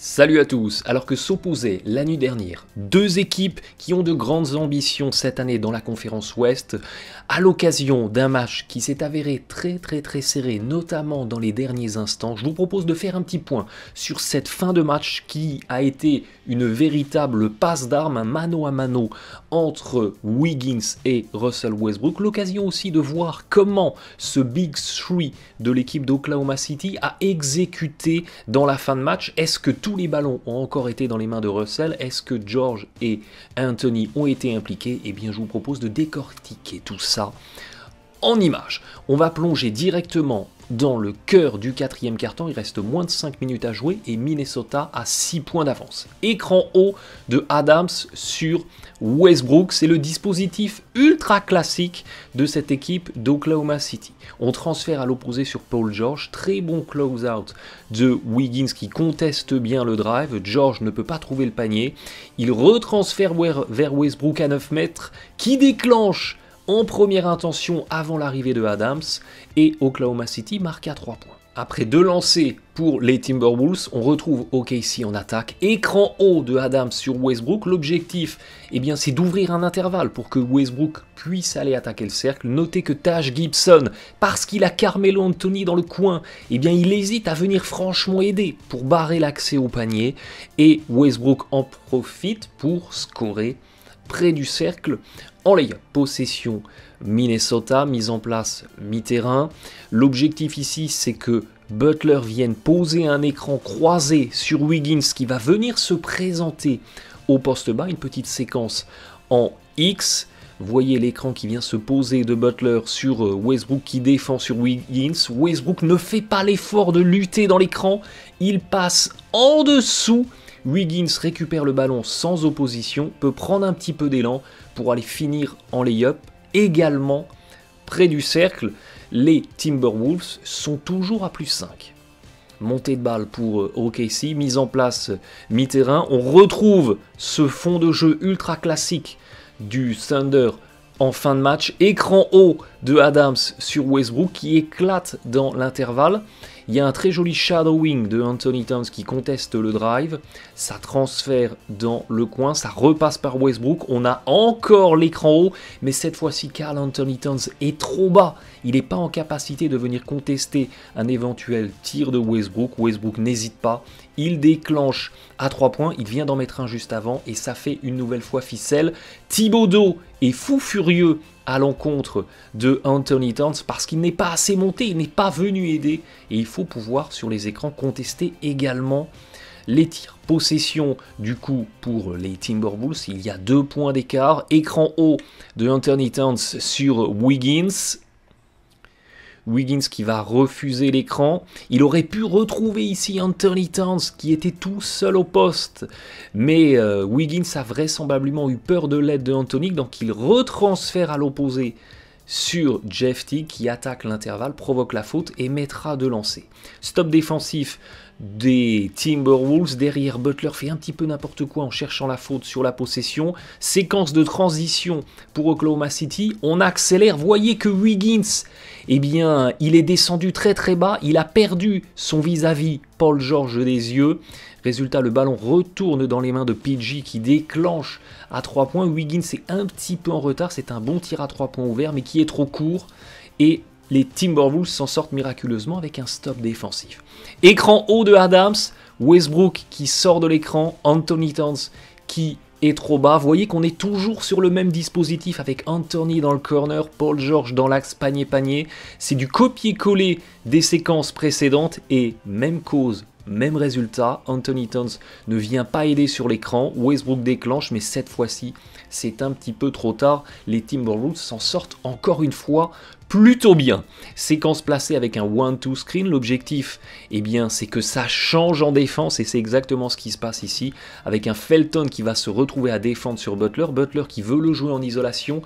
Salut à tous. Alors que s'opposaient la nuit dernière deux équipes qui ont de grandes ambitions cette année dans la conférence Ouest, à l'occasion d'un match qui s'est avéré très serré, notamment dans les derniers instants, je vous propose de faire un petit point sur cette fin de match qui a été une véritable passe d'armes, un mano à mano entre Wiggins et Russell Westbrook. L'occasion aussi de voir comment ce Big Three de l'équipe d'Oklahoma City a exécuté dans la fin de match. Est-ce que tous les ballons ont encore été dans les mains de Russell? Est-ce que George et Anthony ont été impliqués? Eh bien, je vous propose de décortiquer tout ça en images. On va plonger directement dans le cœur du quatrième quart-temps. Il reste moins de 5 minutes à jouer et Minnesota a 6 points d'avance. Écran haut de Adams sur Westbrook. C'est le dispositif ultra classique de cette équipe d'Oklahoma City. On transfère à l'opposé sur Paul George. Très bon close-out de Wiggins qui conteste bien le drive. George ne peut pas trouver le panier. Il retransfère vers Westbrook à 9 mètres qui déclenche en première intention avant l'arrivée de Adams, et Oklahoma City marque à 3 points. Après 2 lancers pour les Timberwolves, on retrouve OKC en attaque. Écran haut de Adams sur Westbrook. L'objectif, c'est d'ouvrir un intervalle pour que Westbrook puisse aller attaquer le cercle. Notez que Taj Gibson, parce qu'il a Carmelo Anthony dans le coin, il hésite à venir franchement aider pour barrer l'accès au panier. Et Westbrook en profite pour scorer près du cercle en lay-up. Possession Minnesota, mise en place mi-terrain. L'objectif ici, c'est que Butler vienne poser un écran croisé sur Wiggins qui va venir se présenter au poste bas. Une petite séquence en X. Vous voyez l'écran qui vient se poser de Butler sur Westbrook qui défend sur Wiggins. Westbrook ne fait pas l'effort de lutter dans l'écran. Il passe en dessous. Wiggins récupère le ballon sans opposition, peut prendre un petit peu d'élan pour aller finir en lay-up. Également, près du cercle, les Timberwolves sont toujours à plus 5. Montée de balle pour OKC, mise en place mi-terrain. On retrouve ce fond de jeu ultra classique du Thunder en fin de match. Écran haut de Adams sur Westbrook qui éclate dans l'intervalle. Il y a un très joli shadowing de Anthony Towns qui conteste le drive. Ça transfère dans le coin, ça repasse par Westbrook. On a encore l'écran haut, mais cette fois-ci, Karl Anthony Towns est trop bas. Il n'est pas en capacité de venir contester un éventuel tir de Westbrook. Westbrook n'hésite pas. Il déclenche à 3 points. Il vient d'en mettre un juste avant et ça fait une nouvelle fois ficelle. Thibodeau est fou furieux à l'encontre de Anthony Towns parce qu'il n'est pas assez monté, il n'est pas venu aider et il faut pouvoir sur les écrans contester également les tirs. Possession du coup pour les Timberwolves, il y a 2 points d'écart. Écran haut de Anthony Towns sur Wiggins. Wiggins qui va refuser l'écran. Il aurait pu retrouver ici Anthony Towns qui était tout seul au poste. Mais Wiggins a vraisemblablement eu peur de l'aide de Anthony. Donc il retransfère à l'opposé sur Jeff Teague qui attaque l'intervalle, provoque la faute et mettra de lancer. Stop défensif des Timberwolves. Derrière, Butler fait un petit peu n'importe quoi en cherchant la faute sur la possession. Séquence de transition pour Oklahoma City. On accélère. Voyez que Wiggins, il est descendu très bas. Il a perdu son vis-à-vis Paul George des yeux. Résultat, le ballon retourne dans les mains de PG qui déclenche à 3 points. Wiggins est un petit peu en retard. C'est un bon tir à 3 points ouvert, mais qui est trop court. Et les Timberwolves s'en sortent miraculeusement avec un stop défensif. Écran haut de Adams, Westbrook qui sort de l'écran, Anthony Towns qui est trop bas. Vous voyez qu'on est toujours sur le même dispositif avec Anthony dans le corner, Paul George dans l'axe panier-panier. C'est du copier-coller des séquences précédentes et même cause, même résultat. Anthony Towns ne vient pas aider sur l'écran, Westbrook déclenche, mais cette fois-ci, c'est un petit peu trop tard. Les Timberwolves s'en sortent encore une fois plutôt bien. Séquence placée avec un 1-2 screen. L'objectif, c'est que ça change en défense et c'est exactement ce qui se passe ici avec un Felton qui va se retrouver à défendre sur Butler. Butler qui veut le jouer en isolation.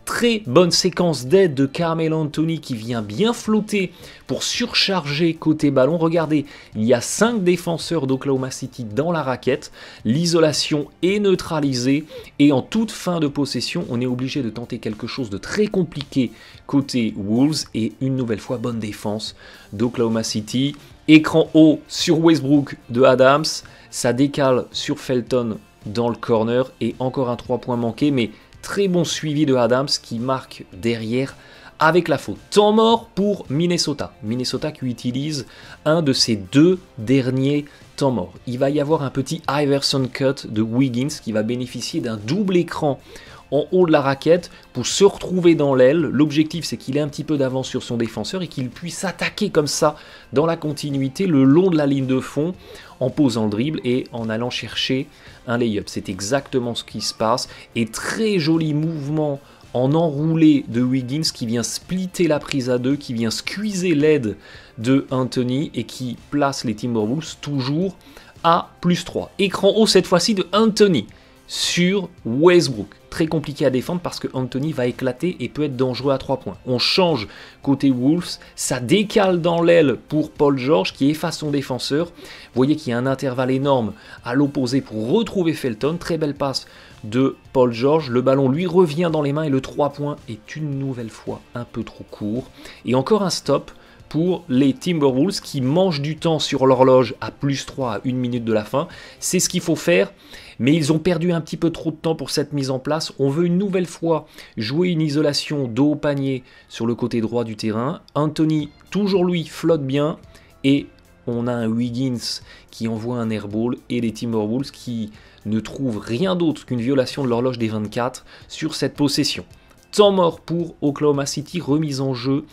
Très bonne séquence d'aide de Carmelo Anthony qui vient bien flotter pour surcharger côté ballon. Regardez, il y a 5 défenseurs d'Oklahoma City dans la raquette. L'isolation est neutralisée et en toute fin de possession, on est obligé de tenter quelque chose de très compliqué côté Wolves et une nouvelle fois bonne défense d'Oklahoma City. Écran haut sur Westbrook de Adams, ça décale sur Felton dans le corner et encore un 3 points manqué, mais très bon suivi de Adams qui marque derrière avec la faute. Temps mort pour Minnesota. Minnesota qui utilise un de ses 2 derniers temps morts. Il va y avoir un petit Iverson cut de Wiggins qui va bénéficier d'un double écran en haut de la raquette pour se retrouver dans l'aile. L'objectif, c'est qu'il ait un petit peu d'avance sur son défenseur et qu'il puisse attaquer comme ça dans la continuité le long de la ligne de fond en posant le dribble et en allant chercher un lay-up. C'est exactement ce qui se passe. Et très joli mouvement en enroulé de Wiggins qui vient splitter la prise à 2, qui vient squeezer l'aide de Anthony et qui place les Timberwolves toujours à +3. Écran haut cette fois-ci de Anthony sur Westbrook. Très compliqué à défendre parce que Anthony va éclater et peut être dangereux à 3 points. On change côté Wolves, ça décale dans l'aile pour Paul George qui efface son défenseur. Vous voyez qu'il y a un intervalle énorme à l'opposé pour retrouver Felton. Très belle passe de Paul George. Le ballon lui revient dans les mains et le 3 points est une nouvelle fois un peu trop court. Et encore un stop pour les Timberwolves qui mangent du temps sur l'horloge à +3 à 1 minute de la fin. C'est ce qu'il faut faire, mais ils ont perdu un petit peu trop de temps pour cette mise en place. On veut une nouvelle fois jouer une isolation dos au panier sur le côté droit du terrain. Anthony, toujours lui, flotte bien et on a un Wiggins qui envoie un airball et les Timberwolves qui ne trouvent rien d'autre qu'une violation de l'horloge des 24 sur cette possession. Temps mort pour Oklahoma City, remise en jeu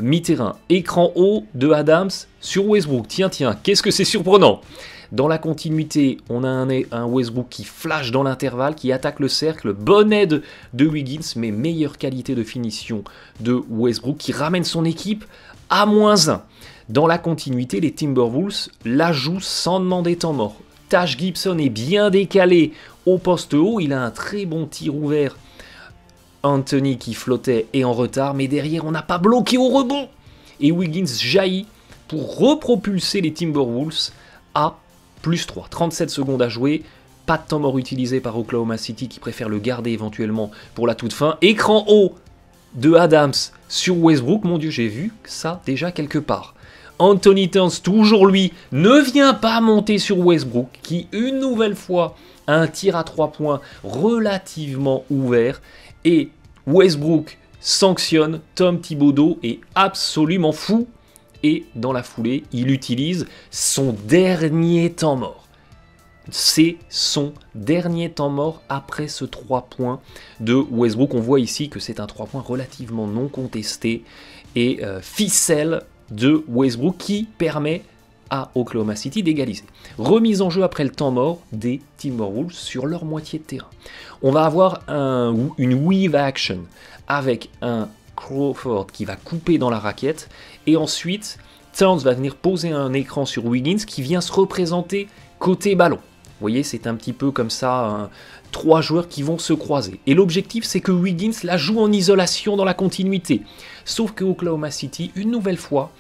mi-terrain. Écran haut de Adams sur Westbrook. Tiens, qu'est-ce que c'est surprenant. Dans la continuité, on a un Westbrook qui flash dans l'intervalle, qui attaque le cercle. Bonne aide de Wiggins, mais meilleure qualité de finition de Westbrook qui ramène son équipe à -1. Dans la continuité, les Timberwolves la jouent sans demander temps mort. Taj Gibson est bien décalé au poste haut. Il a un très bon tir ouvert. Anthony qui flottait est en retard, mais derrière on n'a pas bloqué au rebond. Et Wiggins jaillit pour repropulser les Timberwolves à +3. 37 secondes à jouer, pas de temps mort utilisé par Oklahoma City qui préfère le garder éventuellement pour la toute fin. Écran haut de Adams sur Westbrook, mon Dieu j'ai vu ça déjà quelque part. Anthony Towns, toujours lui, ne vient pas monter sur Westbrook qui une nouvelle fois a un tir à 3 points relativement ouvert. Et Westbrook sanctionne, Tom Thibodeau est absolument fou. Et dans la foulée, il utilise son dernier temps mort. C'est son dernier temps mort après ce 3 points de Westbrook. On voit ici que c'est un 3 points relativement non contesté. Et ficelle de Westbrook qui permet à Oklahoma City d'égaliser. Remise en jeu après le temps mort des Timberwolves sur leur moitié de terrain. On va avoir une weave action avec un Crawford qui va couper dans la raquette et ensuite Towns va venir poser un écran sur Wiggins qui vient se représenter côté ballon. Vous voyez, c'est un petit peu comme ça, 3 joueurs qui vont se croiser. Et l'objectif, c'est que Wiggins la joue en isolation dans la continuité. Sauf que Oklahoma City, une nouvelle fois,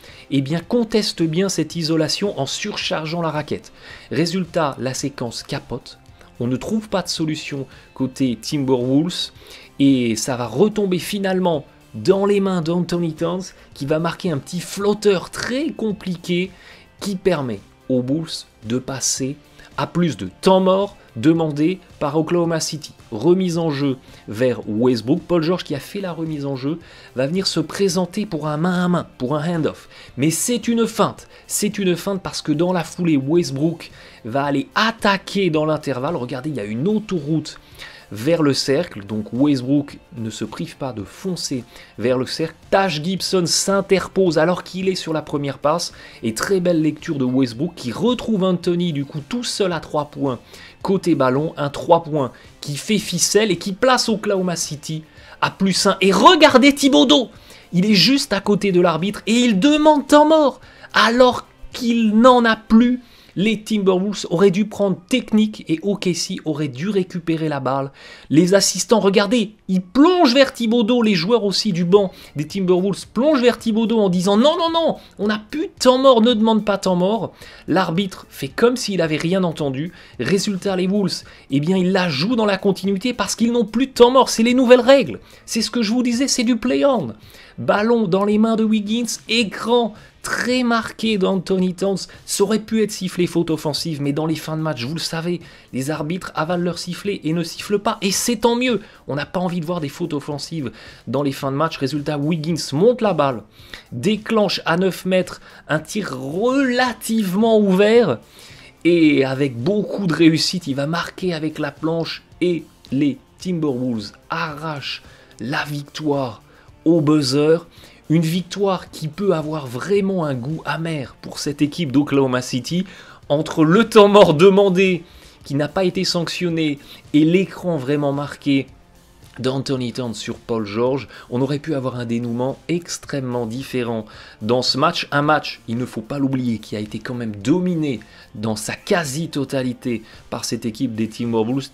conteste bien cette isolation en surchargeant la raquette. Résultat, la séquence capote. On ne trouve pas de solution côté Timberwolves et ça va retomber finalement dans les mains d'Anthony Towns qui va marquer un petit flotteur très compliqué qui permet aux Bulls de passer à plus de temps mort demandé par Oklahoma City. Remise en jeu vers Westbrook. Paul George qui a fait la remise en jeu va venir se présenter pour un main à main, pour un hand-off. Mais c'est une feinte. C'est une feinte parce que dans la foulée, Westbrook va aller attaquer dans l'intervalle. Regardez, il y a une autoroute vers le cercle, donc Westbrook ne se prive pas de foncer vers le cercle. Taj Gibson s'interpose alors qu'il est sur la première passe, et très belle lecture de Westbrook qui retrouve Anthony du coup tout seul à 3 points côté ballon, un 3 points qui fait ficelle et qui place Oklahoma City à +1. Et regardez Thibodeau, il est juste à côté de l'arbitre et il demande temps mort alors qu'il n'en a plus. Les Timberwolves auraient dû prendre technique et OKC aurait dû récupérer la balle. Les assistants, regardez, ils plongent vers Thibodeau, les joueurs aussi du banc des Timberwolves plongent vers Thibodeau en disant non, non, non, on n'a plus de temps mort, ne demande pas temps mort. L'arbitre fait comme s'il n'avait rien entendu. Résultat, les Wolves, ils la jouent dans la continuité parce qu'ils n'ont plus de temps mort. C'est les nouvelles règles. C'est ce que je vous disais, c'est du play-on. Ballon dans les mains de Wiggins, écran très marqué d'Anthony Towns. Ça aurait pu être sifflé faute offensive, mais dans les fins de match, vous le savez, les arbitres avalent leur sifflet et ne sifflent pas, et c'est tant mieux. On n'a pas envie de voir des fautes offensives dans les fins de match. Résultat, Wiggins monte la balle, déclenche à 9 mètres un tir relativement ouvert, et avec beaucoup de réussite, il va marquer avec la planche, et les Timberwolves arrachent la victoire au buzzer. Une victoire qui peut avoir vraiment un goût amer pour cette équipe d'Oklahoma City, entre le temps mort demandé qui n'a pas été sanctionné et l'écran vraiment marqué d'Anthony Towns sur Paul George. On aurait pu avoir un dénouement extrêmement différent dans ce match. Un match, il ne faut pas l'oublier, qui a été quand même dominé dans sa quasi-totalité par cette équipe des Timberwolves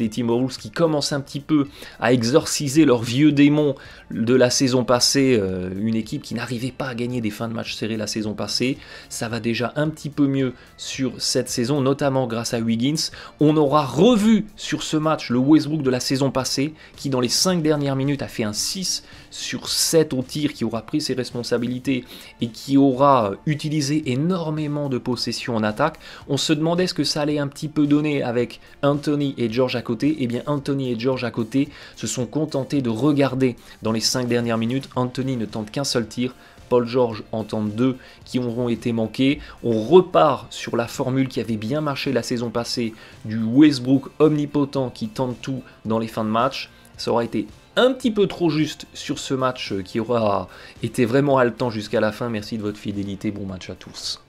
qui commencent un petit peu à exorciser leurs vieux démons de la saison passée, une équipe qui n'arrivait pas à gagner des fins de match serrées la saison passée. Ça va déjà un petit peu mieux sur cette saison, notamment grâce à Wiggins. On aura revu sur ce match le Westbrook de la saison passée, qui dans les 5 dernières minutes a fait un 6 sur 7 au tir, qui aura pris ses responsabilités et qui aura utilisé énormément de possessions en attaque. On se demandait ce que ça allait un petit peu donner avec Anthony et George à côté. Et bien Anthony et George à côté se sont contentés de regarder dans les 5 dernières minutes. Anthony ne tente qu'un seul tir, Paul George en tente 2 qui auront été manqués. On repart sur la formule qui avait bien marché la saison passée du Westbrook omnipotent qui tente tout dans les fins de match. Ça aura été un petit peu trop juste sur ce match qui aura été vraiment haletant jusqu'à la fin. Merci de votre fidélité, bon match à tous.